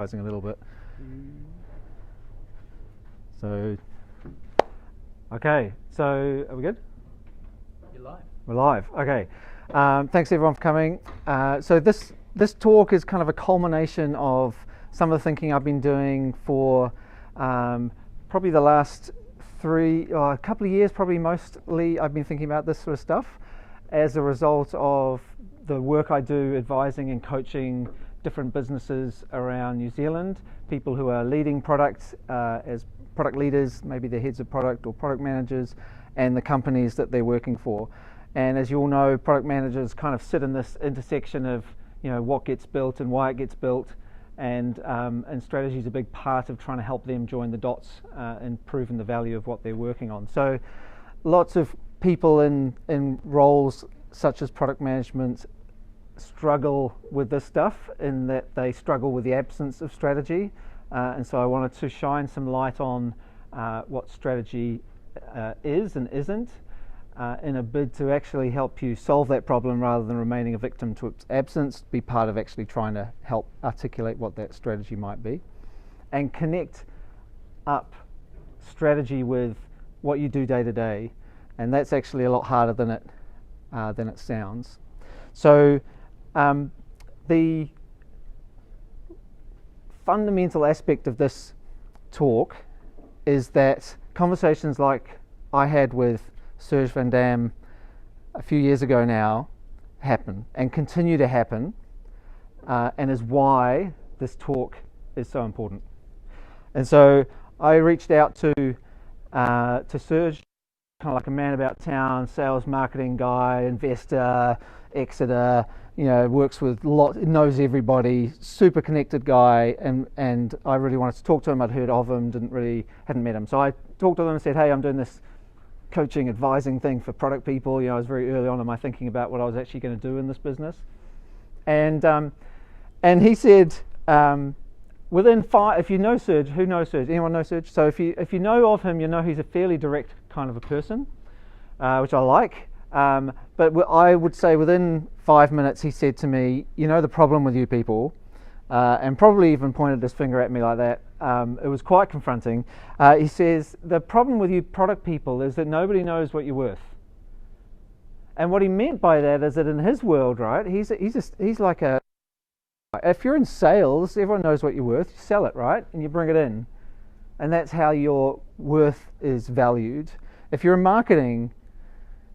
A little bit. So, okay. So, are we good? You're live. We're live. Okay. Thanks everyone for coming. So this talk is kind of a culmination of some of the thinking I've been doing for probably the last a couple of years. Probably mostly I've been thinking about this sort of stuff as a result of the work I do advising and coaching different businesses around New Zealand, people who are leading products as product leaders, maybe they're heads of product or product managers, and the companies that they're working for. And as you all know, product managers kind of sit in this intersection of, you know, what gets built and why it gets built, and strategy is a big part of trying to help them join the dots and proving the value of what they're working on. So lots of people in roles such as product management struggle with this stuff, in that they struggle with the absence of strategy, and so I wanted to shine some light on what strategy is and isn't, in a bid to actually help you solve that problem rather than remaining a victim to its absence, be part of actually trying to help articulate what that strategy might be, and connect up strategy with what you do day to day, and that's actually a lot harder than it sounds. So the fundamental aspect of this talk is that conversations like I had with Serge Van Dam a few years ago now happen and continue to happen, and is why this talk is so important. And so I reached out to Serge, kind of like a man about town, sales marketing guy, investor, exeter, you know, works with knows everybody, super connected guy, and I really wanted to talk to him. I'd heard of him, hadn't met him. So I talked to him and said, hey, I'm doing this coaching, advising thing for product people. You know, I was very early on in my thinking about what I was actually going to do in this business. And he said, within 5, if you know Serge, who knows Serge? Anyone know Serge? So if you know of him, you know he's a fairly direct kind of a person, which I like. But I would say within 5 minutes he said to me, you know the problem with you people, and probably even pointed his finger at me like that. It was quite confronting. He says, the problem with you product people is that nobody knows what you're worth. And what he meant by that is that in his world, right, he's like if you're in sales, everyone knows what you're worth. You sell it, right, and you bring it in, and that's how your worth is valued. If you're in marketing,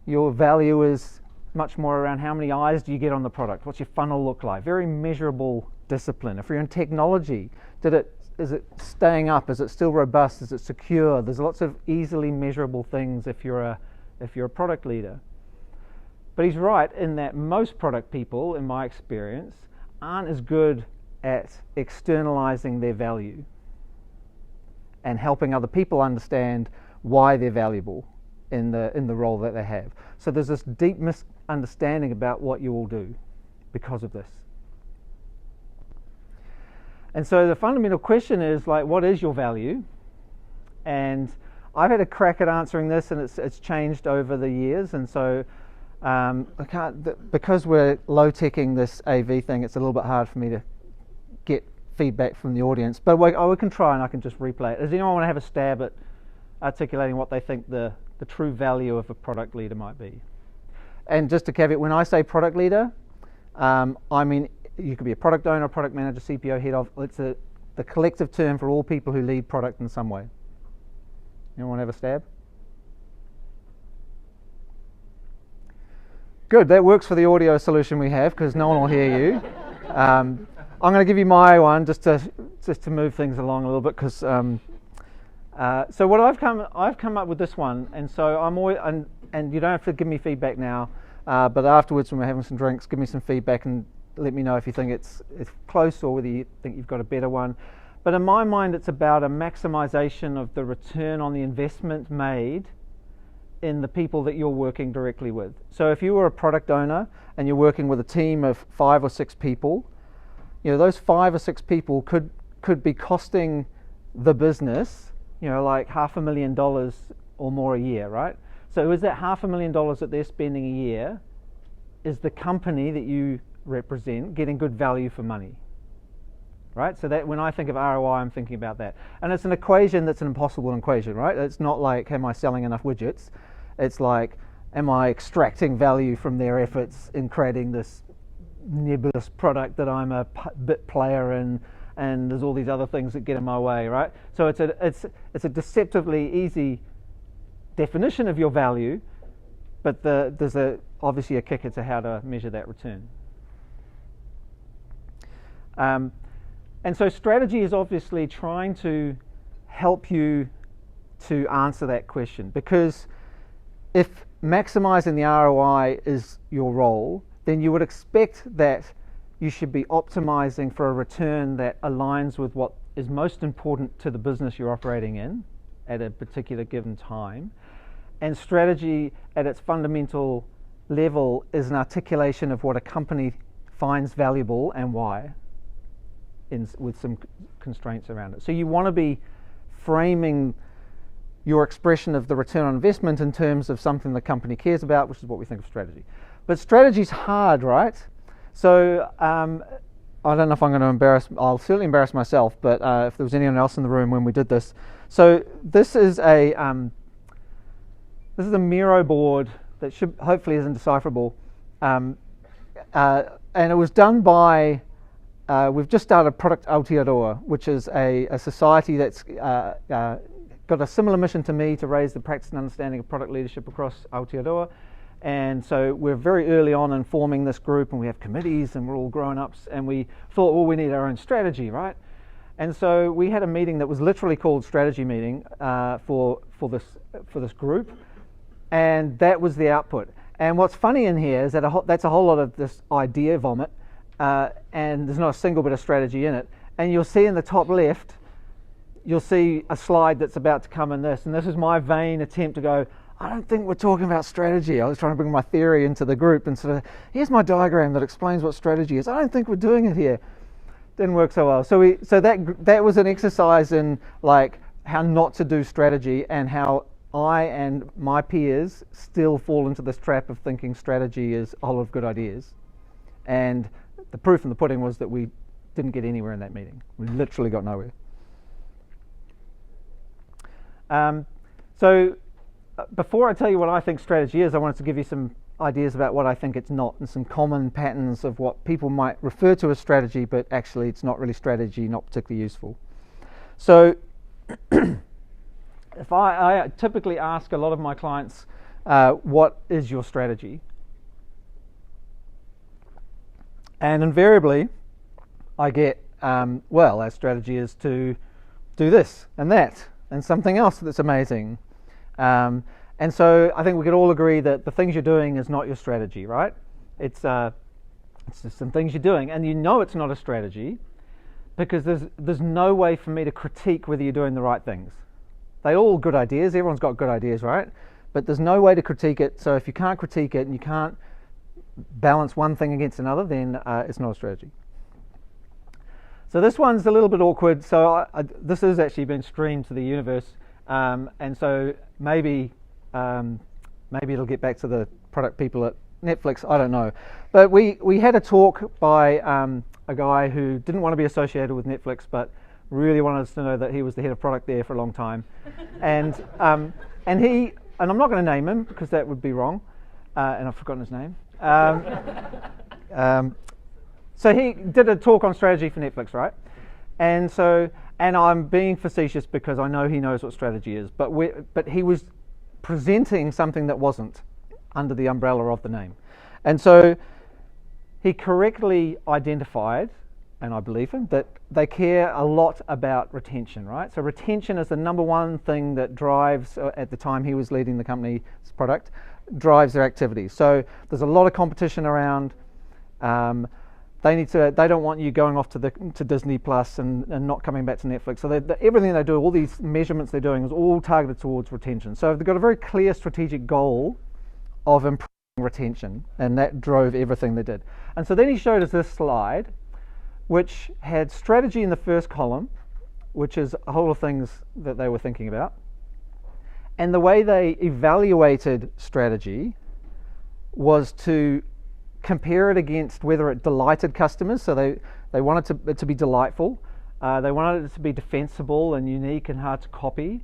your value is much more around how many eyes do you get on the product, what's your funnel look like, very measurable discipline. If you're in technology, is it staying up, is it still robust, is it secure? There's lots of easily measurable things if you're a product leader. But he's right in that most product people, in my experience, aren't as good at externalizing their value and helping other people understand why they're valuable in the role that they have. So there's this deep misunderstanding about what you all do because of this. And so the fundamental question is, like, what is your value? And I've had a crack at answering this, and it's changed over the years. And so because we're low-teching this AV thing, it's a little bit hard for me to get feedback from the audience. But we can try, and I can just replay it. Does anyone want to have a stab at articulating what they think the true value of a product leader might be? And just to caveat, when I say product leader, I mean you could be a product owner, product manager, CPO, head of. It's the collective term for all people who lead product in some way. Anyone want to have a stab? Good, that works for the audio solution we have, because no one will hear you. I'm going to give you my one just to move things along a little bit, because so what I've come up with this one, and so I'm always, and you don't have to give me feedback now, but afterwards when we're having some drinks, give me some feedback and let me know if you think it's close or whether you think you've got a better one. But in my mind, it's about a maximization of the return on the investment made in the people that you're working directly with. So if you were a product owner and you're working with a team of 5 or 6 people, you know, those 5 or 6 people could be costing the business, you know, like $500,000 or more a year, right? So is that $500,000 that they're spending a year, is the company that you represent getting good value for money? right? So that when I think of ROI, I'm thinking about that. And it's an equation that's an impossible equation, right? It's not like, am I selling enough widgets? It's like, am I extracting value from their efforts in creating this nebulous product that I'm a bit player in, and there's all these other things that get in my way, right? So it's a deceptively easy definition of your value, but there's obviously a kicker to how to measure that return. And so strategy is obviously trying to help you to answer that question, because if maximizing the ROI is your role, then you would expect that you should be optimizing for a return that aligns with what is most important to the business you're operating in at a particular given time. And strategy at its fundamental level is an articulation of what a company finds valuable and why, with some constraints around it. So you want to be framing your expression of the return on investment in terms of something the company cares about, which is what we think of strategy. But strategy's hard, right? So I don't know if I'm going to I'll certainly embarrass myself, but if there was anyone else in the room when we did this. So this is a Miro board that hopefully isn't decipherable. And it was done by, we've just started Product Aotearoa, which is a society that's got a similar mission to me, to raise the practice and understanding of product leadership across Aotearoa. And so we're very early on in forming this group, and we have committees, and we're all grown-ups, and we thought, well, we need our own strategy, right? And so we had a meeting that was literally called strategy meeting for this group, and that was the output. And what's funny in here is that that's a whole lot of this idea vomit, and there's not a single bit of strategy in it. And you'll see in the top left, you'll see a slide that's about to come in this, and this is my vain attempt to go, I don't think we're talking about strategy. I was trying to bring my theory into the group and sort of, here's my diagram that explains what strategy is. I don't think we're doing it here. Didn't work so well. So that was an exercise in like how not to do strategy, and how I and my peers still fall into this trap of thinking strategy is a whole lot of good ideas. And the proof in the pudding was that we didn't get anywhere in that meeting. We literally got nowhere. So before I tell you what I think strategy is, I wanted to give you some ideas about what I think it's not, and some common patterns of what people might refer to as strategy, but actually it's not really strategy, not particularly useful. So if I typically ask a lot of my clients, what is your strategy? And invariably I get, well, our strategy is to do this and that and something else that's amazing. And so I think we could all agree that the things you're doing is not your strategy, right? It's just some things you're doing, and you know it's not a strategy because there's no way for me to critique whether you're doing the right things. They're all good ideas. Everyone's got good ideas, right? But there's no way to critique it. So if you can't critique it and you can't balance one thing against another, then it's not a strategy. So this one's a little bit awkward. So this has actually been streamed to the universe. And so maybe it'll get back to the product people at Netflix, I don't know. But we had a talk by a guy who didn't want to be associated with Netflix, but really wanted us to know that he was the head of product there for a long time. And I'm not going to name him because that would be wrong, and I've forgotten his name. So he did a talk on strategy for Netflix, right? And I'm being facetious because I know he knows what strategy is, but he was presenting something that wasn't under the umbrella of the name. And so he correctly identified, and I believe him, that they care a lot about retention, right? So retention is the number one thing that drives, at the time he was leading the company's product, drives their activities. So there's a lot of competition around. They don't want you going off to Disney Plus and not coming back to Netflix. So everything they do, all these measurements they're doing, is all targeted towards retention. So they've got a very clear strategic goal of improving retention, and that drove everything they did. And so then he showed us this slide, which had strategy in the first column, which is a whole lot of things that they were thinking about. And the way they evaluated strategy was to compare it against whether it delighted customers, so they wanted it to be delightful, They wanted it to be defensible and unique and hard to copy.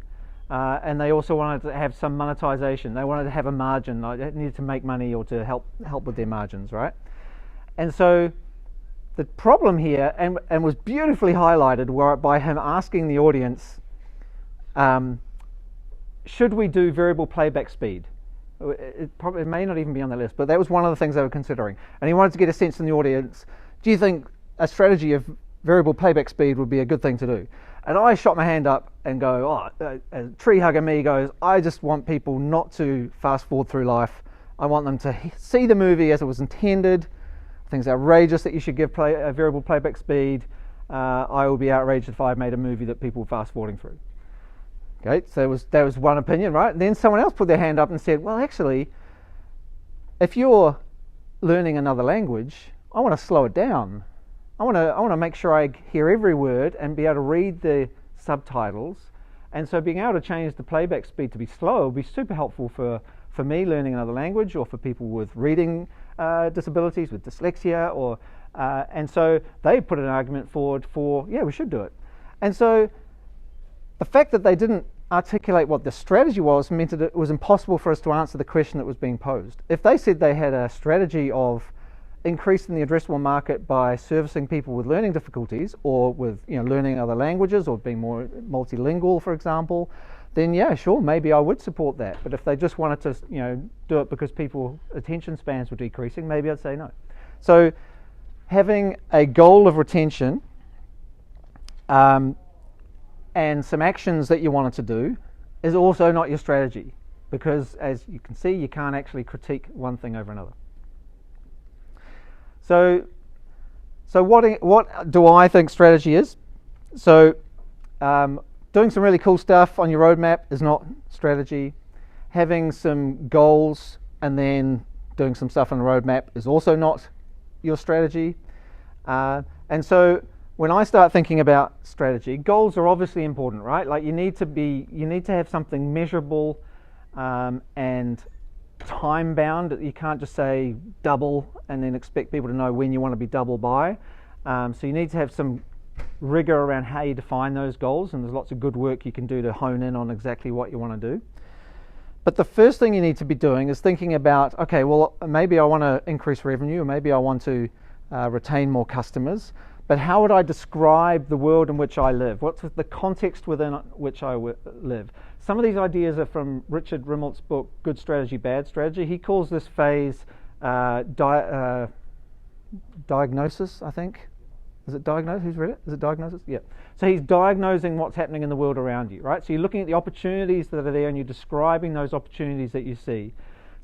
And they also wanted to have some monetization. They wanted to have a margin. They needed to make money or to help with their margins, right? And so the problem here, and was beautifully highlighted by him asking the audience, should we do variable playback speed? It may not even be on the list, but that was one of the things they were considering. And he wanted to get a sense in the audience, do you think a strategy of variable playback speed would be a good thing to do? And I shot my hand up and go, a tree hugger me goes, I just want people not to fast forward through life. I want them to see the movie as it was intended. I think it's outrageous that you should give a variable playback speed. I would be outraged if I made a movie that people were fast forwarding through. Okay, so that was one opinion, right? And then someone else put their hand up and said, well, actually, if you're learning another language, I want to slow it down. I want to make sure I hear every word and be able to read the subtitles. And so being able to change the playback speed to be slow would be super helpful for me learning another language, or for people with reading disabilities, with dyslexia, and so they put an argument forward for, yeah, we should do it. And so the fact that they didn't articulate what the strategy was meant that it was impossible for us to answer the question that was being posed. If they said they had a strategy of increasing the addressable market by servicing people with learning difficulties, or with learning other languages, or being more multilingual, for example, then yeah, sure, maybe I would support that. But if they just wanted to do it because people's attention spans were decreasing, maybe I'd say no. So having a goal of retention and some actions that you wanted to do is also not your strategy, because as you can see, you can't actually critique one thing over another. So what do I think strategy is? So doing some really cool stuff on your roadmap is not strategy. Having some goals and then doing some stuff on the roadmap is also not your strategy. And so when I start thinking about strategy, goals are obviously important, right? Like you need to have something measurable and time bound. You can't just say double and then expect people to know when you want to be double by. So you need to have some rigor around how you define those goals, and there's lots of good work you can do to hone in on exactly what you want to do. But the first thing you need to be doing is thinking about, okay, well, maybe I want to increase revenue, or maybe I want to retain more customers, but how would I describe the world in which I live? What's the context within which I live? Some of these ideas are from Richard Rimmelt's book, Good Strategy, Bad Strategy. He calls this phase diagnosis, I think. Is it diagnosis? Who's read it? Is it diagnosis? Yeah. So he's diagnosing what's happening in the world around you, right? So you're looking at the opportunities that are there, and you're describing those opportunities that you see.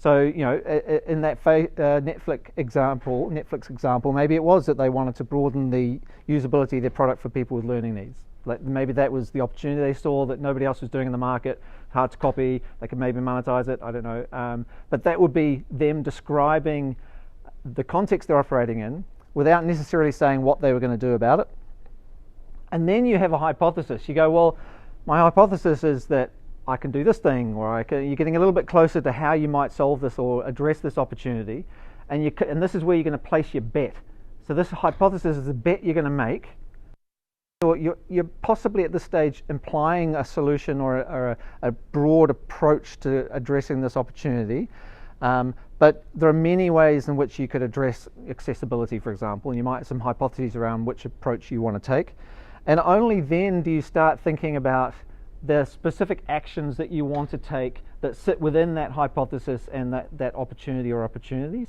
So, in that Netflix example, maybe it was that they wanted to broaden the usability of their product for people with learning needs. Like maybe that was the opportunity they saw that nobody else was doing in the market. Hard to copy. They could maybe monetize it. I don't know. But that would be them describing the context they're operating in without necessarily saying what they were going to do about it. And then you have a hypothesis. You go, well, my hypothesis is that I can do this thing, or you're getting a little bit closer to how you might solve this or address this opportunity, and this is where you're going to place your bet. So this hypothesis is a bet you're going to make. So you're possibly at this stage implying a solution or a broad approach to addressing this opportunity, but there are many ways in which you could address accessibility, for example, and you might have some hypotheses around which approach you want to take. And only then do you start thinking about the specific actions that you want to take that sit within that hypothesis and that opportunity or opportunities.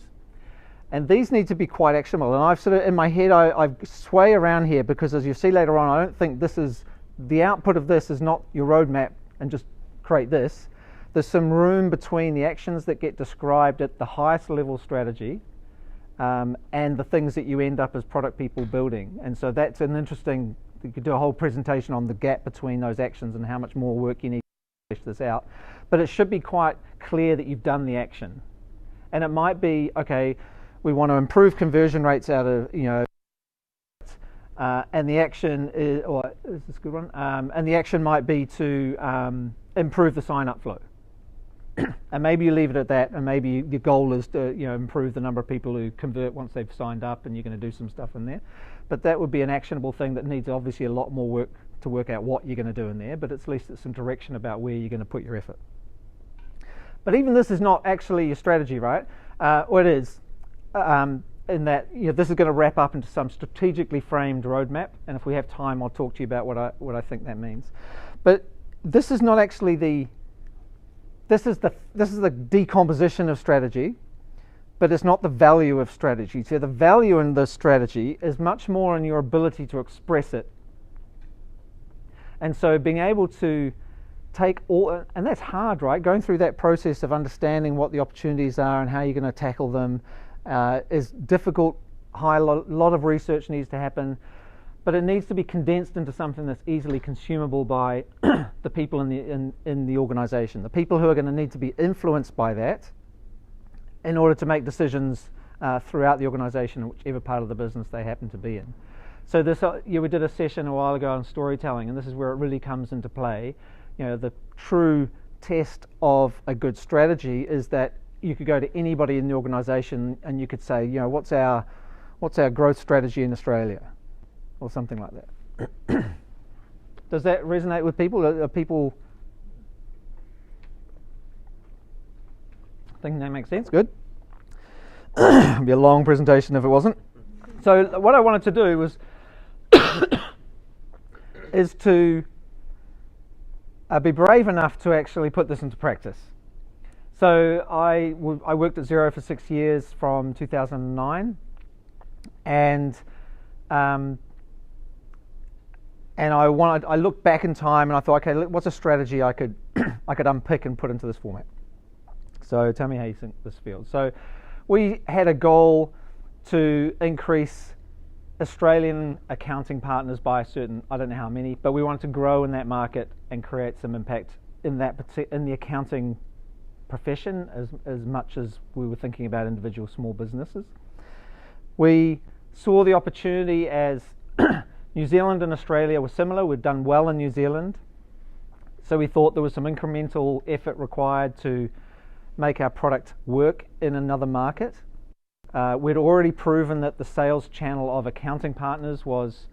And these need to be quite actionable. And I've sort of, in my head, I sway around here, because as you see later on, I don't think this is, the output of this is not your roadmap and just create this. There's some room between the actions that get described at the highest level strategy and the things that you end up as product people building. And so that's an interesting, you could do a whole presentation on the gap between those actions and how much more work you need to flesh this out. But it should be quite clear that you've done the action. And it might be, okay, we want to improve conversion rates out of, and the action is, or is this a good one? And the action might be to improve the sign-up flow. And maybe you leave it at that, and maybe your goal is to improve the number of people who convert once they've signed up, and you're going to do some stuff in there. but that would be an actionable thing that needs obviously a lot more work to work out what you're going to do in there, but at least it's some direction about where you're going to put your effort. But even this is not actually your strategy, right? Or it is, in that this is going to wrap up into some strategically framed roadmap, and if we have time, I'll talk to you about what I think that means. But this is not actually this is the decomposition of strategy, but it's not the value of strategy. So the value in this strategy is much more in your ability to express it. And so being able to take all, and that's hard, right? Going through that process of understanding what the opportunities are and how you're going to tackle them is difficult. A lot of research needs to happen, but it needs to be condensed into something that's easily consumable by the people in the organization, the people who are going to need to be influenced by that in order to make decisions throughout the organization, whichever part of the business they happen to be in. So this, we did a session a while ago on storytelling, and this is where it really comes into play. The true test of a good strategy is that you could go to anybody in the organisation and you could say, what's our growth strategy in Australia, or something like that. Does that resonate with people? Are people thinking that makes sense? Good. It'd be a long presentation if it wasn't. So what I wanted to do was is to be brave enough to actually put this into practice. So I worked at Xero for 6 years from 2009, and I looked back in time and I thought, okay, what's a strategy I could unpick and put into this format? So tell me how you think this feels. So we had a goal to increase Australian accounting partners by a certain, I don't know how many, but we wanted to grow in that market and create some impact in the accounting profession as much as we were thinking about individual small businesses. We saw the opportunity as New Zealand and Australia were similar. We'd done well in New Zealand, so we thought there was some incremental effort required to make our product work in another market. We'd already proven that the sales channel of accounting partners was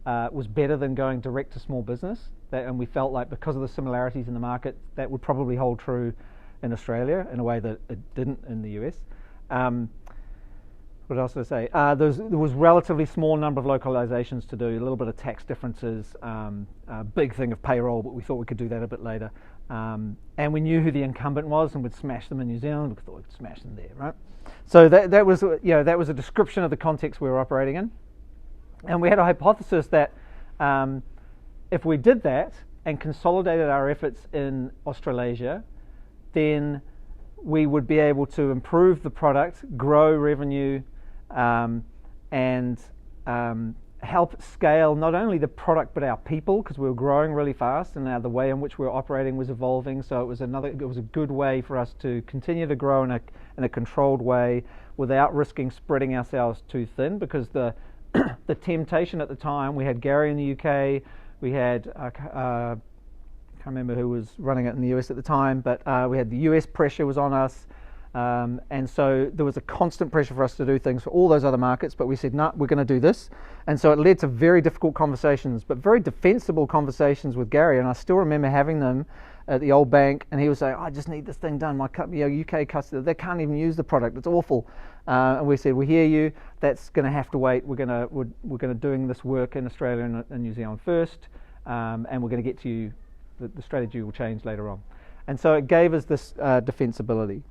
better than going direct to small business, and we felt like because of the similarities in the market, that would probably hold true in Australia in a way that it didn't in the US. What else did I say? There was relatively small number of localizations to do, a little bit of tax differences, a big thing of payroll, but we thought we could do that a bit later. And we knew who the incumbent was, and we'd smash them in New Zealand. We thought we'd smash them there, right? So that was a description of the context we were operating in, and we had a hypothesis that if we did that and consolidated our efforts in Australasia, then we would be able to improve the product, grow revenue, and help scale not only the product but our people, because we were growing really fast and now the way in which we were operating was evolving. So it was a good way for us to continue to grow in a controlled way without risking spreading ourselves too thin, because the temptation at the time, we had Gary in the UK, we had I can't remember who was running it in the US at the time, but we had the US pressure was on us. And so there was a constant pressure for us to do things for all those other markets, but we said, no, we're going to do this. And so it led to very difficult conversations, but very defensible conversations with Gary. And I still remember having them at the old bank, and he was saying, I just need this thing done. My UK customer, they can't even use the product. It's awful. And we said, we hear you. That's going to have to wait. We're going to doing this work in Australia and New Zealand first, and we're going to get to you. The strategy will change later on. And so it gave us this defensibility.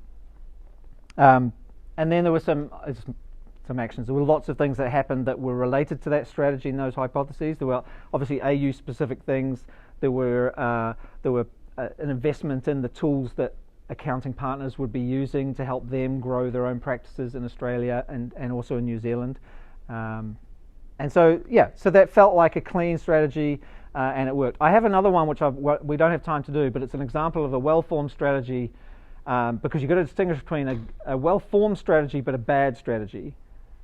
And then there were some actions. There were lots of things that happened that were related to that strategy and those hypotheses. There were obviously AU-specific things. There were an investment in the tools that accounting partners would be using to help them grow their own practices in Australia and also in New Zealand. And so that felt like a clean strategy, and it worked. I have another one which we don't have time to do, but it's an example of a well-formed strategy. Because you've got to distinguish between a well-formed strategy but a bad strategy.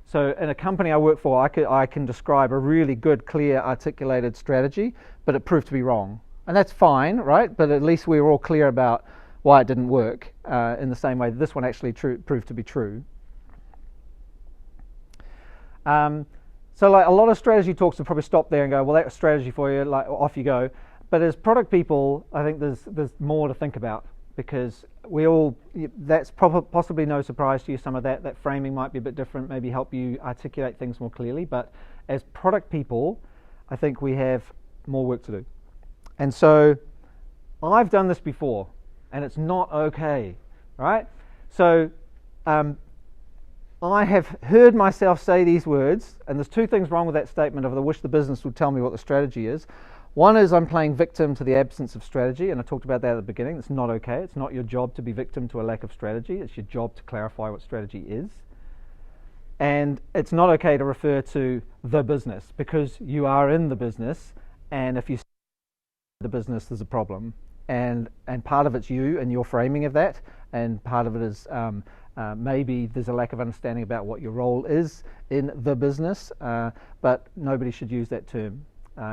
So in a company I work for, I can describe a really good, clear, articulated strategy, but it proved to be wrong. And that's fine, right? But at least we were all clear about why it didn't work in the same way that this one actually proved to be true. So like a lot of strategy talks will probably stop there and go, well, that's strategy for you, like off you go. But as product people, I think there's more to think about, because that's possibly no surprise to you. Some of that framing might be a bit different, maybe help you articulate things more clearly. But as product people, I think we have more work to do. And so I've done this before, and it's not okay, right? So I have heard myself say these words, and there's two things wrong with that statement of I wish the business would tell me what the strategy is. One is I'm playing victim to the absence of strategy, and I talked about that at the beginning. It's not okay. It's not your job to be victim to a lack of strategy. It's your job to clarify what strategy is. And it's not okay to refer to the business, because you are in the business, and if you say the business, there's a problem. And part of it's you and your framing of that, and part of it is maybe there's a lack of understanding about what your role is in the business, but nobody should use that term,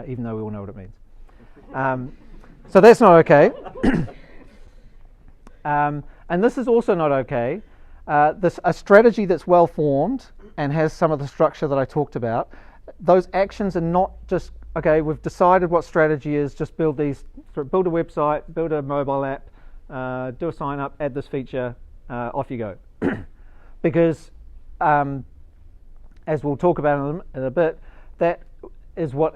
even though we all know what it means. So that's not okay. And this is also not okay. A strategy that's well formed and has some of the structure that I talked about, those actions are not just, okay, we've decided what strategy is, just build a website, build a mobile app, do a sign up, add this feature, off you go. Because as we'll talk about in a bit, that is what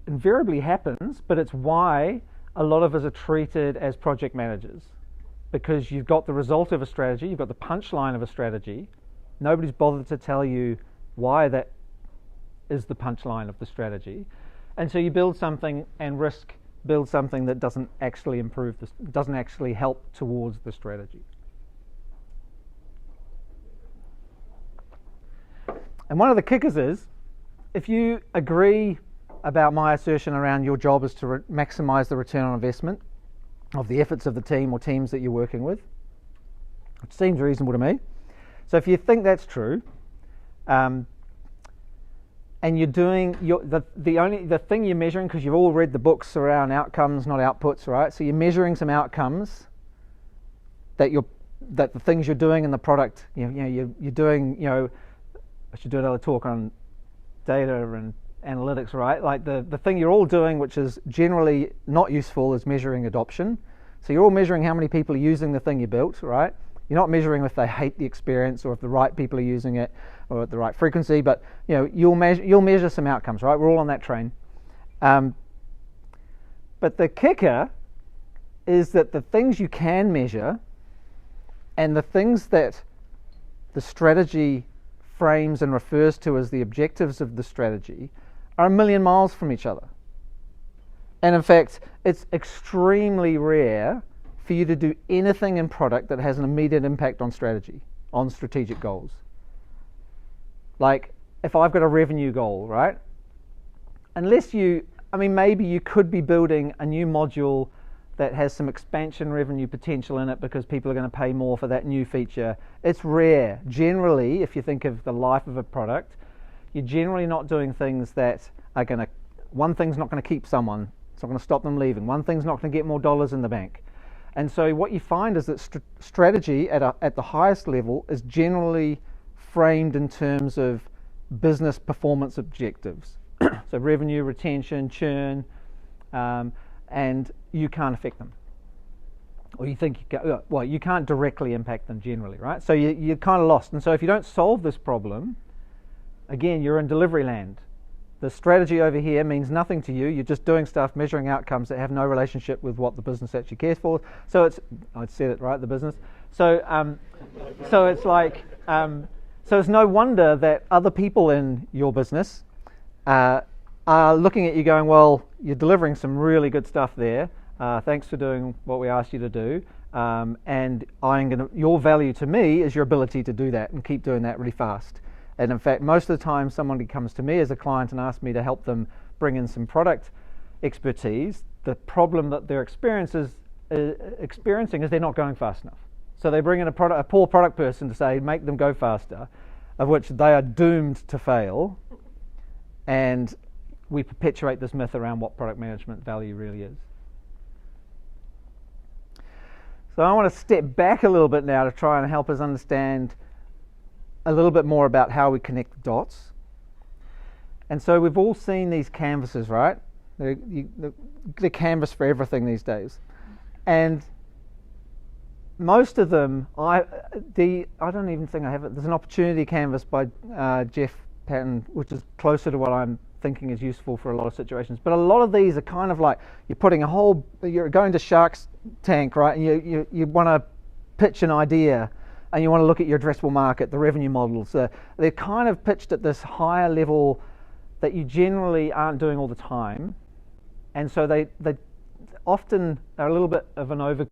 invariably happens, but it's why a lot of us are treated as project managers, because you've got the result of a strategy, you've got the punchline of a strategy. Nobody's bothered to tell you why that is the punchline of the strategy, and so you build something and build something that doesn't actually improve this, doesn't actually help towards the strategy. And one of the kickers is, if you agree about my assertion around your job is to maximize the return on investment of the efforts of the team or teams that you're working with, which seems reasonable to me. So if you think that's true, and you're doing the thing you're measuring, because you've all read the books around outcomes, not outputs, right? So you're measuring some outcomes that the things you're doing in the product, you're doing, I should do another talk on data and analytics, right? Like the thing you're all doing, which is generally not useful, is measuring adoption. So you're all measuring how many people are using the thing you built, right? You're not measuring if they hate the experience or if the right people are using it or at the right frequency, but you'll measure some outcomes, right? We're all on that train. But the kicker is that the things you can measure and the things that the strategy frames and refers to as the objectives of the strategy are a million miles from each other. And in fact, it's extremely rare for you to do anything in product that has an immediate impact on strategy, on strategic goals. Like if I've got a revenue goal, right? Maybe you could be building a new module that has some expansion revenue potential in it because people are going to pay more for that new feature. It's rare. Generally, if you think of the life of a product, you're generally not doing things that are going to, one thing's not going to keep someone, it's not going to stop them leaving, one thing's not going to get more dollars in the bank. And so what you find is that strategy at the highest level is generally framed in terms of business performance objectives. So revenue, retention, churn, and you can't affect them. Or you think you can't directly impact them generally, right? So you're kind of lost. And so if you don't solve this problem, again, you're in delivery land. The strategy over here means nothing to you. You're just doing stuff, measuring outcomes that have no relationship with what the business actually cares for. So I said it right, the business. So it's like, so it's no wonder that other people in your business are looking at you going, well, you're delivering some really good stuff there. Thanks for doing what we asked you to do. And your value to me is your ability to do that and keep doing that really fast. And in fact, most of the time somebody comes to me as a client and asks me to help them bring in some product expertise, the problem that they're experiencing is they're not going fast enough. So they bring in a poor product person to say, make them go faster, of which they are doomed to fail. And we perpetuate this myth around what product management value really is. So I want to step back a little bit now to try and help us understand a little bit more about how we connect the dots. And so we've all seen these canvases, right? The canvas for everything these days. And most of them, I don't even think I have it. There's an opportunity canvas by Jeff Patton, which is closer to what I'm thinking is useful for a lot of situations. But a lot of these are kind of like you're going to Shark's Tank, right? And you want to pitch an idea, and you want to look at your addressable market, the revenue models. They're kind of pitched at this higher level that you generally aren't doing all the time, and so they often are a little bit of an over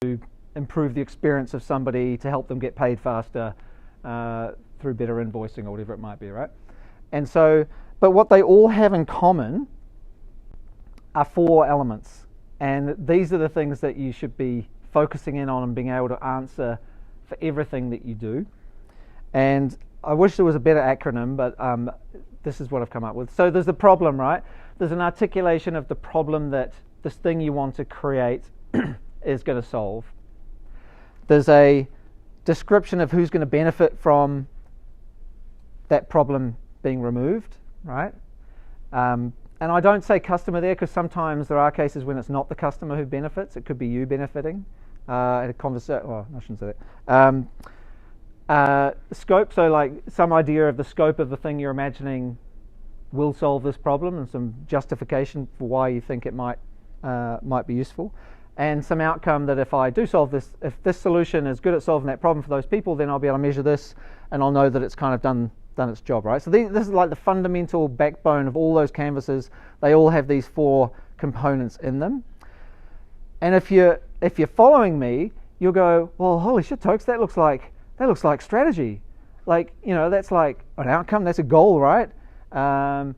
to improve the experience of somebody, to help them get paid faster through better invoicing or whatever it might be, right? And so, but what they all have in common are 4 elements, and these are the things that you should be focusing in on and being able to answer for everything that you do. And I wish there was a better acronym, but this is what I've come up with. So there's the problem, right? There's an articulation of the problem that this thing you want to create is going to solve. There's a description of who's going to benefit from that problem being removed, right? And I don't say customer there because sometimes there are cases when it's not the customer who benefits. It could be you benefiting. A conversation. Well, I shouldn't say that. Scope. So, like some idea of the scope of the thing you're imagining will solve this problem, and some justification for why you think it might be useful, and some outcome that if I do solve this, if this solution is good at solving that problem for those people, then I'll be able to measure this, and I'll know that it's kind of done its job, right? So this is like the fundamental backbone of all those canvases. They all have these 4 components in them. And if you're following me, you'll go, well, holy shit, Tokes, that looks like strategy. Like, that's like an outcome, that's a goal, right? A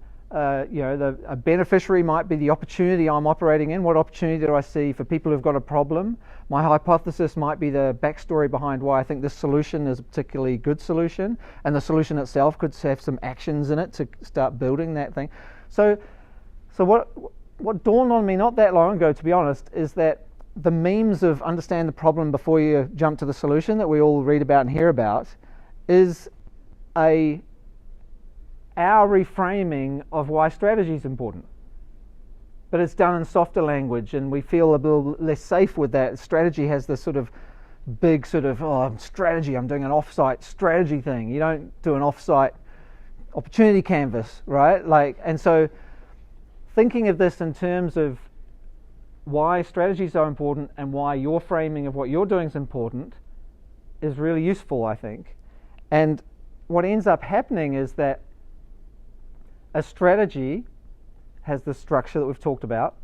beneficiary might be the opportunity I'm operating in. What opportunity do I see for people who've got a problem? My hypothesis might be the backstory behind why I think this solution is a particularly good solution, and the solution itself could have some actions in it to start building that thing. So what dawned on me not that long ago, to be honest, is that the memes of understand the problem before you jump to the solution that we all read about and hear about is our reframing of why strategy is important. But it's done in softer language, and we feel a little less safe with that. Strategy has this sort of big strategy, I'm doing an off-site strategy thing. You don't do an off-site opportunity canvas, right? And so thinking of this in terms of why strategy is so important and why your framing of what you're doing is important is really useful, I think. And what ends up happening is that a strategy has the structure that we've talked about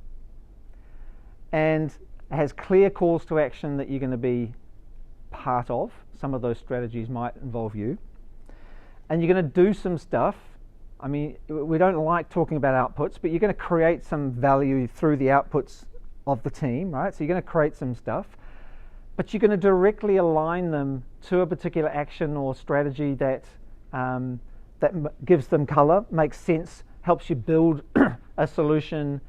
and has clear calls to action that you're going to be part of. Some of those strategies might involve you. And you're going to do some stuff. I mean, we don't like talking about outputs, but you're going to create some value through the outputs of the team, right? So you're going to create some stuff, but you're going to directly align them to a particular action or strategy that gives them color, makes sense, helps you build a solution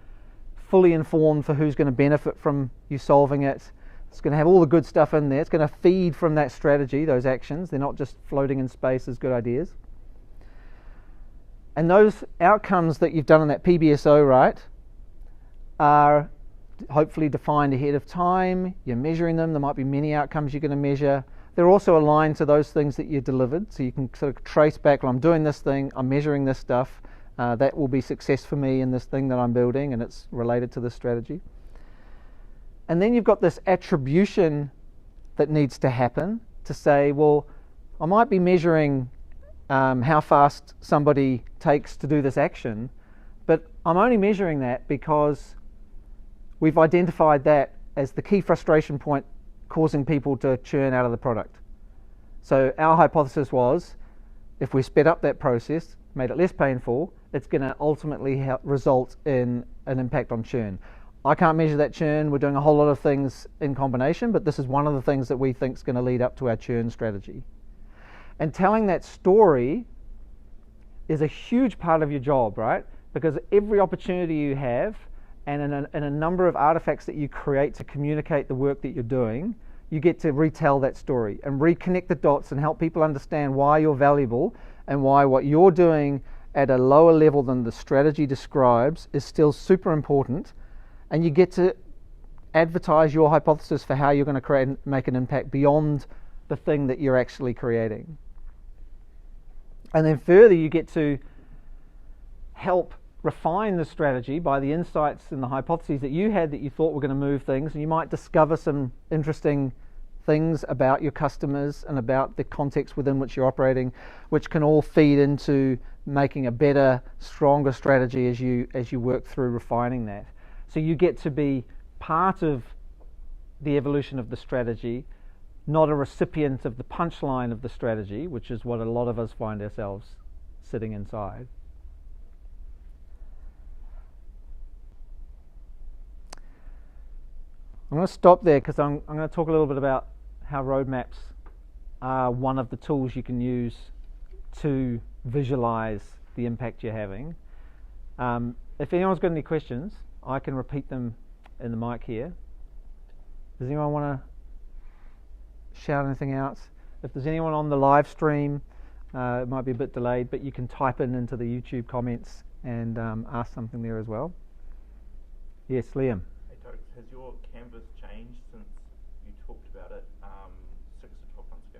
fully informed for who's going to benefit from you solving it. It's going to have all the good stuff in there. It's going to feed from that strategy, those actions. They're not just floating in space as good ideas. And those outcomes that you've done in that PBSO, right, are hopefully defined ahead of time. You're measuring them. There might be many outcomes you're going to measure. They're also aligned to those things that you delivered, so you can sort of trace back, well, I'm doing this thing, I'm measuring this stuff, that will be success for me in this thing that I'm building, and it's related to this strategy. And then you've got this attribution that needs to happen to say, well, I might be measuring how fast somebody takes to do this action, but I'm only measuring that because we've identified that as the key frustration point causing people to churn out of the product. So our hypothesis was, if we sped up that process, made it less painful, it's going to ultimately result in an impact on churn. I can't measure that churn. We're doing a whole lot of things in combination, but this is one of the things that we think is going to lead up to our churn strategy. And telling that story is a huge part of your job, right? Because every opportunity you have, and in a number of artifacts that you create to communicate the work that you're doing, you get to retell that story and reconnect the dots and help people understand why you're valuable and why what you're doing at a lower level than the strategy describes is still super important, and you get to advertise your hypothesis for how you're going to make an impact beyond the thing that you're actually creating. And then further, you get to help refine the strategy by the insights and the hypotheses that you had that you thought were going to move things, and you might discover some interesting things about your customers and about the context within which you're operating, which can all feed into making a better, stronger strategy as you work through refining that. So you get to be part of the evolution of the strategy, not a recipient of the punchline of the strategy, which is what a lot of us find ourselves sitting inside. I'm going to stop there because I'm going to talk a little bit about how roadmaps are one of the tools you can use to visualize the impact you're having. If anyone's got any questions, I can repeat them in the mic here. Does anyone want to shout anything out? If there's anyone on the live stream, it might be a bit delayed, but you can type into the YouTube comments and ask something there as well. Yes, Liam. Hey Tokes, has your canvas changed since you talked about it 6 to 12 months ago?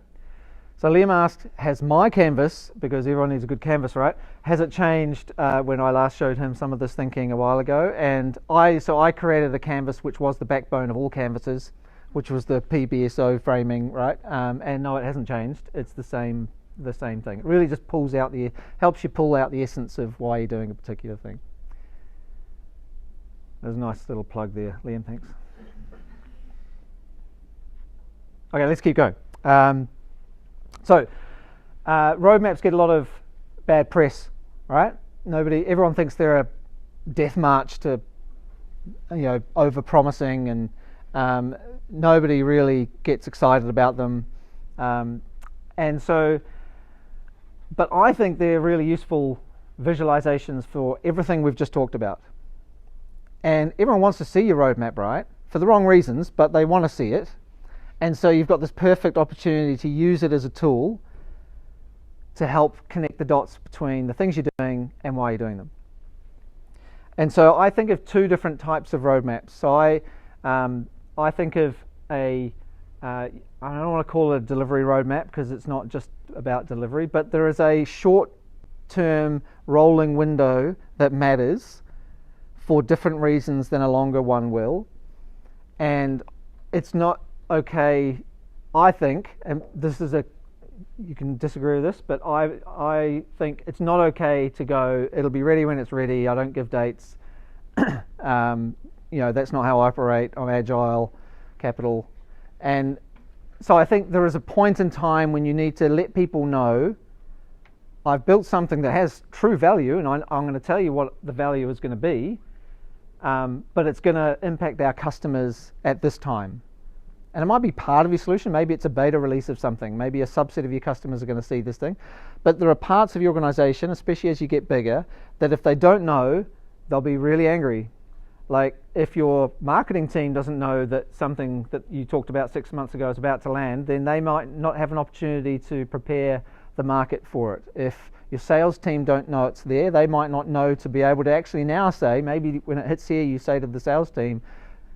So Liam asked, has my canvas, because everyone needs a good canvas, right? Has it changed when I last showed him some of this thinking a while ago? And I created a canvas which was the backbone of all canvases, which was the PBSO framing, right? And no, it hasn't changed. It's the same thing. It really just helps you pull out the essence of why you're doing a particular thing. There's a nice little plug there, Liam, thanks. Okay, let's keep going. So, roadmaps get a lot of bad press, right? Everyone thinks they're a death march to, over-promising, and nobody really gets excited about them. And so, but I think they're really useful visualizations for everything we've just talked about. And everyone wants to see your roadmap, right? For the wrong reasons, but they want to see it. And so you've got this perfect opportunity to use it as a tool to help connect the dots between the things you're doing and why you're doing them. And so I think of two different types of roadmaps. So I think of I don't want to call it a delivery roadmap because it's not just about delivery, but there is a short-term rolling window that matters for different reasons than a longer one will. And it's not okay, I think, and you can disagree with this, but I think it's not okay to go, it'll be ready when it's ready, I don't give dates. That's not how I operate, I'm agile, capital. And so I think there is a point in time when you need to let people know, I've built something that has true value, and I'm going to tell you what the value is going to be, but it's going to impact our customers at this time. And it might be part of your solution. Maybe it's a beta release of something. Maybe a subset of your customers are going to see this thing. But there are parts of your organization, especially as you get bigger, that if they don't know, they'll be really angry. Like if your marketing team doesn't know that something that you talked about 6 months ago is about to land, then they might not have an opportunity to prepare the market for it. If your sales team don't know it's there, they might not know to be able to actually now say, maybe when it hits here, you say to the sales team,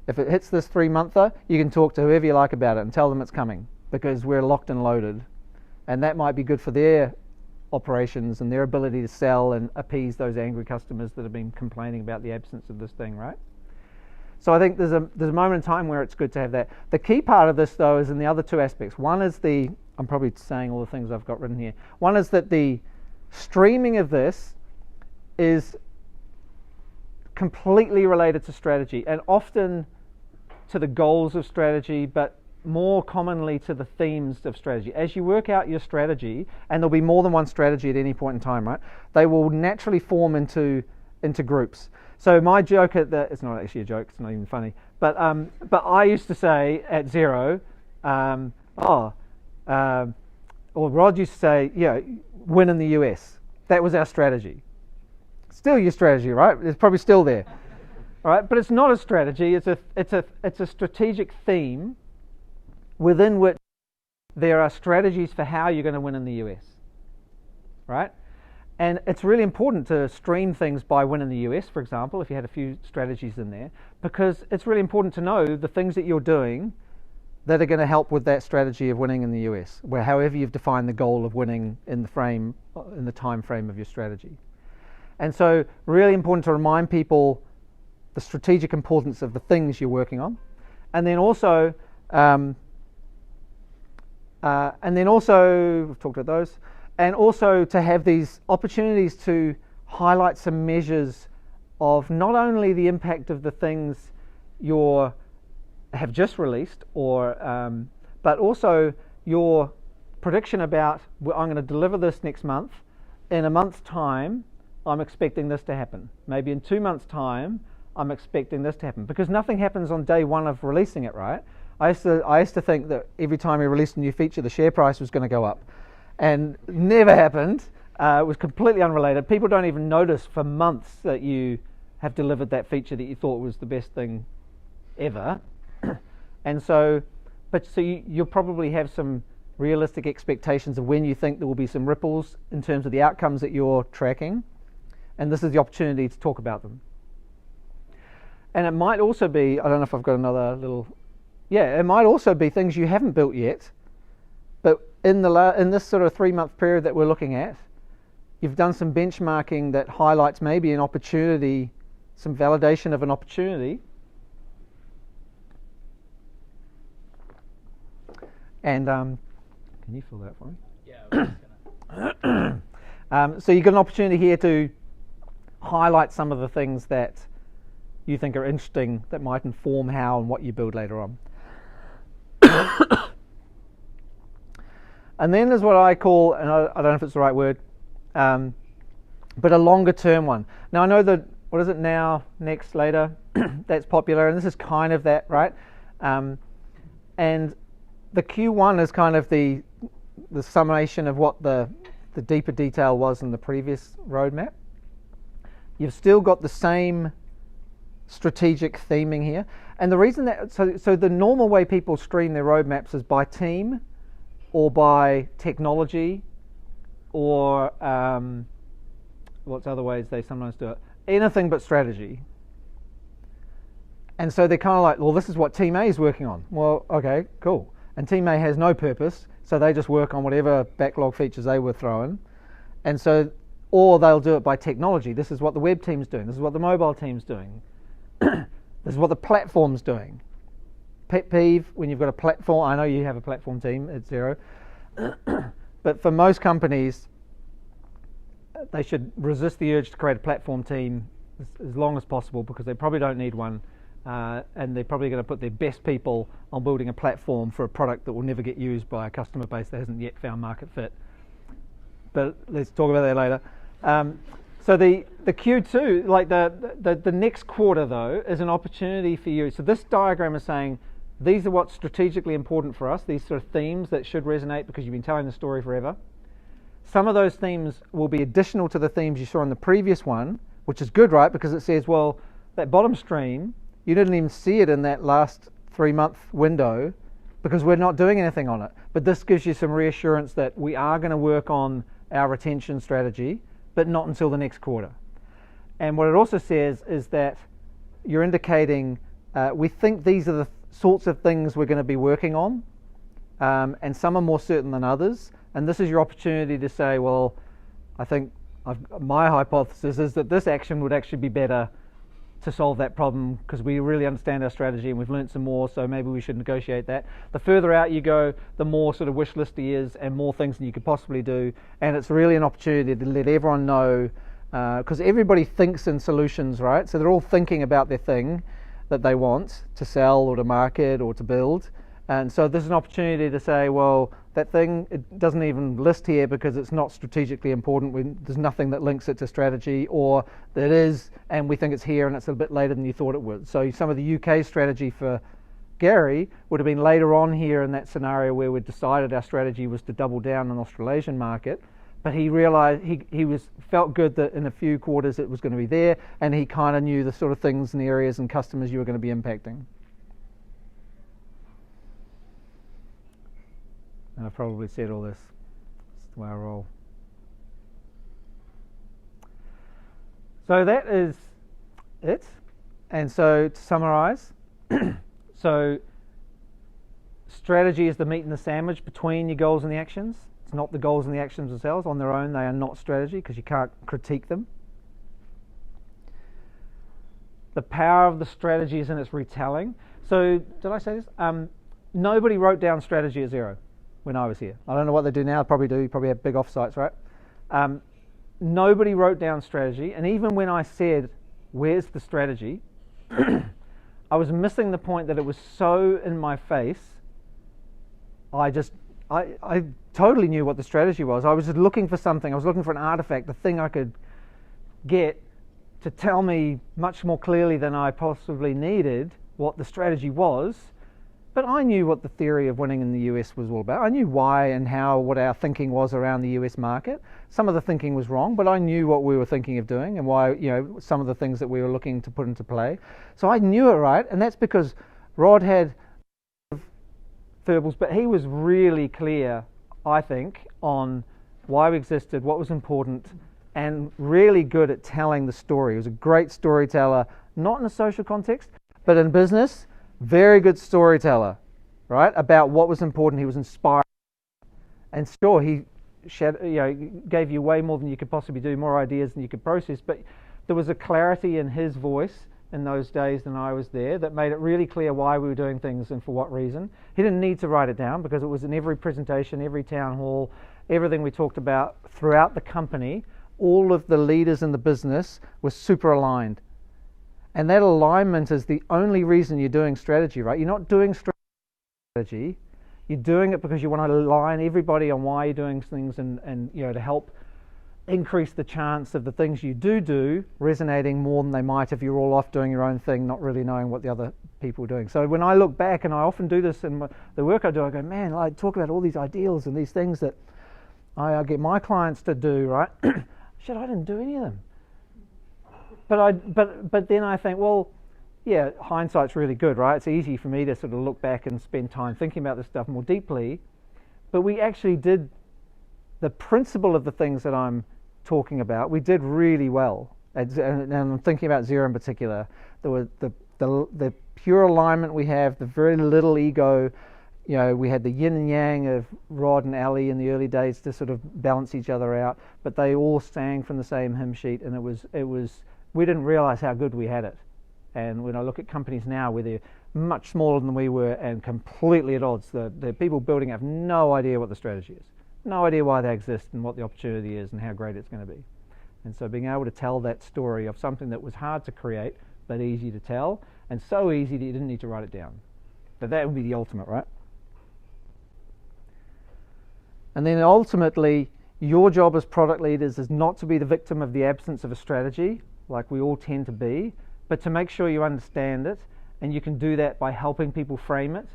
if it hits this 3-monther, you can talk to whoever you like about it and tell them it's coming because we're locked and loaded. And that might be good for their operations and their ability to sell and appease those angry customers that have been complaining about the absence of this thing, right? So I think there's a moment in time where it's good to have that. The key part of this, though, is in the other two aspects. One is I'm probably saying all the things I've got written here. One is that the streaming of this is completely related to strategy and often to the goals of strategy, but more commonly to the themes of strategy. As you work out your strategy, and there'll be more than one strategy at any point in time, right? They will naturally form into groups. So my joke it's not actually a joke, it's not even funny, but I used to say at Xero, or Rod used to say, win in the US. That was our strategy. Still your strategy, right? It's probably still there. All right, but it's not a strategy. It's a strategic theme within which there are strategies for how you're going to win in the US, right? And it's really important to stream things by win in the US, for example, if you had a few strategies in there, because it's really important to know the things that you're doing that are going to help with that strategy of winning in the US, where however you've defined the goal of winning in the time frame of your strategy. And so really important to remind people the strategic importance of the things you're working on. And then also, we've talked about those, and also to have these opportunities to highlight some measures of not only the impact of the things you have just released, but also your prediction about, well, I'm going to deliver this next month. In a month's time, I'm expecting this to happen. Maybe in 2 months' time, I'm expecting this to happen. Because nothing happens on day one of releasing it, right? I used to think that every time we released a new feature, the share price was going to go up. And never happened. It was completely unrelated. People don't even notice for months that you have delivered that feature that you thought was the best thing ever. And so, you'll probably have some realistic expectations of when you think there will be some ripples in terms of the outcomes that you're tracking. And this is the opportunity to talk about them. And it might also be, I don't know if I've got another little, it might also be things you haven't built yet, but in this sort of 3-month period that we're looking at, you've done some benchmarking that highlights maybe an opportunity, some validation of an opportunity. And can you fill that for me? Yeah, I was just gonna. So you've got an opportunity here to highlight some of the things that you think are interesting that might inform how and what you build later on. And then there's what I call, and I don't know if it's the right word, but a longer term one. Now I know that, what is it now, next, later, that's popular, and this is kind of that, right? And the Q1 is kind of the summation of what the deeper detail was in the previous roadmap. You've still got the same strategic theming here. And the reason that, so the normal way people stream their roadmaps is by team or by technology or what's other ways they sometimes do it? Anything but strategy. And so they're kind of like, well, this is what Team A is working on. Well, okay, cool. And Team A has no purpose, so they just work on whatever backlog features they were throwing. And so, or they'll do it by technology. This is what the web team's doing. This is what the mobile team's doing. This is what the platform's doing. Pet peeve, when you've got a platform, I know you have a platform team at Xero, but for most companies, they should resist the urge to create a platform team as long as possible, because they probably don't need one, and they're probably going to put their best people on building a platform for a product that will never get used by a customer base that hasn't yet found market fit. But let's talk about that later. So the Q2, like the next quarter though, is an opportunity for you. So this diagram is saying these are what's strategically important for us, these sort of themes that should resonate because you've been telling the story forever. Some of those themes will be additional to the themes you saw in the previous one, which is good, right? Because it says, well, that bottom stream, you didn't even see it in that last 3-month window because we're not doing anything on it. But this gives you some reassurance that we are going to work on our retention strategy, but not until the next quarter. And what it also says is that you're indicating we think these are the sorts of things we're going to be working on, and some are more certain than others. And this is your opportunity to say, well, I think my hypothesis is that this action would actually be better to solve that problem because we really understand our strategy and we've learned some more, so maybe we should negotiate that. The further out you go, the more sort of wish listy is and more things than you could possibly do. And it's really an opportunity to let everyone know, because everybody thinks in solutions, right? So they're all thinking about their thing that they want to sell or to market or to build. And so there's an opportunity to say, well, that thing, it doesn't even list here because it's not strategically important. There's nothing that links it to strategy, or that is, and we think it's here and it's a bit later than you thought it would. So some of the UK strategy for Gary would have been later on here in that scenario where we decided our strategy was to double down on the Australasian market. But he realized he felt good that in a few quarters it was going to be there, and he kind of knew the sort of things and areas and customers you were going to be impacting. And I've probably said all this. That's the way I roll. So that is it. And so to summarize, so strategy is the meat and the sandwich between your goals and the actions. It's not the goals and the actions themselves. On their own, they are not strategy because you can't critique them. The power of the strategy is in its retelling. So, did I say this? Nobody wrote down strategy at Xero when I was here. I don't know what they do now. Probably do. You probably have big offsites, right? Nobody wrote down strategy. And even when I said, where's the strategy? I was missing the point that it was so in my face. I totally knew what the strategy was. I was just looking for something. I was looking for an artifact, the thing I could get to tell me much more clearly than I possibly needed what the strategy was. But I knew what the theory of winning in the US was all about. I knew why and how, what our thinking was around the US market. Some of the thinking was wrong, but I knew what we were thinking of doing and why, some of the things that we were looking to put into play. So I knew it, right? And that's because Rod had verbals, but he was really clear, I think, on why we existed, what was important, and really good at telling the story. He was a great storyteller, not in a social context, but in business, very good storyteller, right? About what was important. He was inspired. And sure, he gave you way more than you could possibly do, more ideas than you could process, but there was a clarity in his voice in those days than I was there that made it really clear why we were doing things and for what reason. He didn't need to write it down because it was in every presentation, every town hall, everything we talked about throughout the company. All of the leaders in the business were super aligned. And that alignment is the only reason you're doing strategy, right? You're not doing strategy. You're doing it because you want to align everybody on why you're doing things and to help increase the chance of the things you do resonating more than they might if you're all off doing your own thing, not really knowing what the other people are doing. So when I look back, and I often do this in the work I do, I go, man, I talk about all these ideals and these things that I get my clients to do, right? Shit, I didn't do any of them. But then I think, well, yeah, hindsight's really good, right? It's easy for me to sort of look back and spend time thinking about this stuff more deeply. But we actually did the principle of the things that I'm talking about. We did really well, and I'm thinking about Xero in particular. There were the pure alignment we have, the very little ego. We had the yin and yang of Rod and Ali in the early days to sort of balance each other out, but they all sang from the same hymn sheet, and it was. We didn't realize how good we had it. And when I look at companies now where they're much smaller than we were and completely at odds, the people building have no idea what the strategy is, no idea why they exist and what the opportunity is and how great it's going to be. And so being able to tell that story of something that was hard to create but easy to tell, and so easy that you didn't need to write it down. But that would be the ultimate, right? And then ultimately, your job as product leaders is not to be the victim of the absence of a strategy, like we all tend to be, but to make sure you understand it, and you can do that by helping people frame it.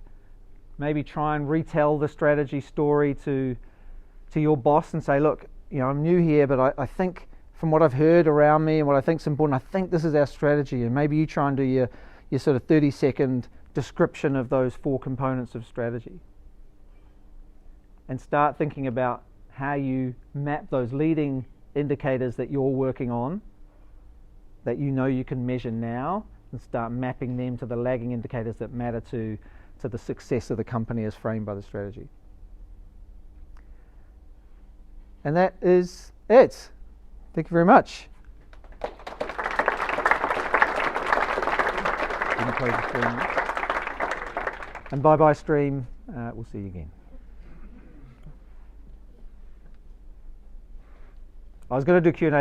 Maybe try and retell the strategy story to your boss and say, look, I'm new here, but I think from what I've heard around me and what I think is important, I think this is our strategy. And maybe you try and do your sort of 30-second description of those 4 components of strategy. And start thinking about how you map those leading indicators that you're working on, that you can measure now, and start mapping them to the lagging indicators that matter to the success of the company as framed by the strategy. And that is it. Thank you very much. And bye-bye stream. We'll see you again. I was going to do Q&A